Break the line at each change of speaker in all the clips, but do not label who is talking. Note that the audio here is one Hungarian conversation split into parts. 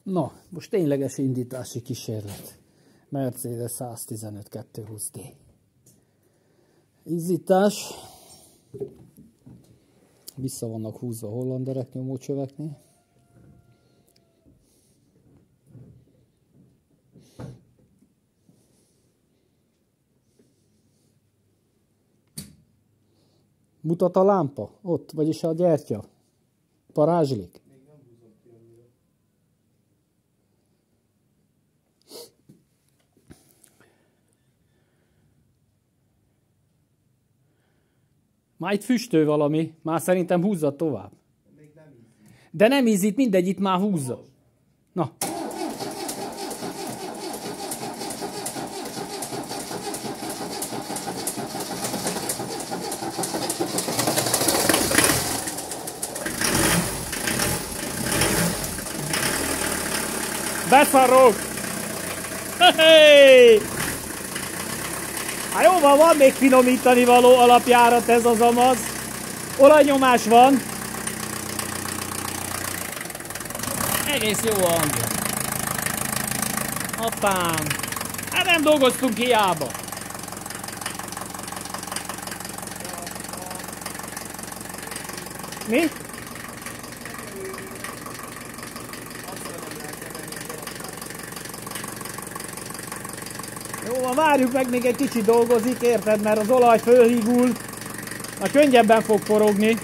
Na, most tényleges indítási kísérlet. Mercedes 115 220D. Izzítás. Vissza vannak húzva a hollanderek nyomócsöveknél. Mutat a lámpa? Ott, vagyis a gyertya. Parázslik. Már itt füstöl valami, már szerintem húzza tovább. De nem ízít, mindegy, itt már húzza. Na. Beszarok! Hey! Hát jó van még finomítani való alapjárat ez az amaz. Olajnyomás van. Egész jó a hangja. Hoppám. Hát nem dolgoztunk hiába. Mi? Jó van, várjuk meg, még egy kicsit dolgozik, érted? Mert az olaj fölhígul, már könnyebben fog forogni.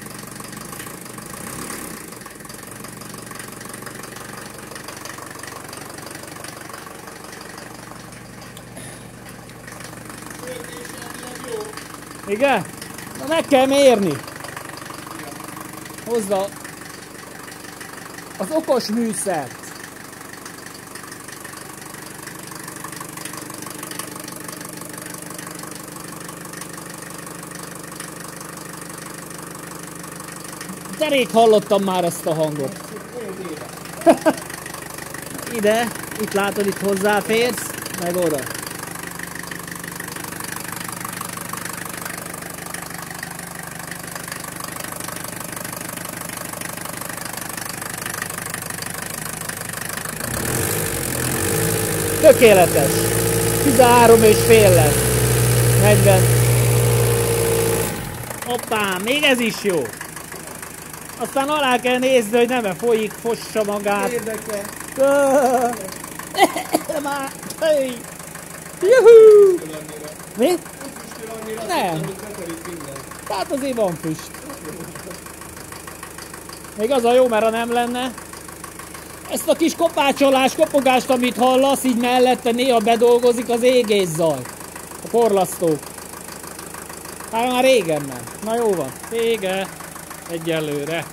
Igen? Na meg kell mérni. Hozd az okos műszert. De rég hallottam már ezt a hangot. Ide, itt látod, itt hozzáférsz, meg oda. Tökéletes. 13,5 lesz. 40. Hoppá, még ez is jó. Aztán alá kell nézni, hogy nem folyik, fossa magát.
Érdekel.
Már. Juhú! Mi? Nem. Tehát azért van füst. Még az a jó, mert ha nem lenne. Ezt a kis kopácsolás, kopogást, amit hallasz, így mellette néha bedolgozik az égészszaj. A porlasztók. Hát már régen nem. Na jó van. Vége. Egyelőre.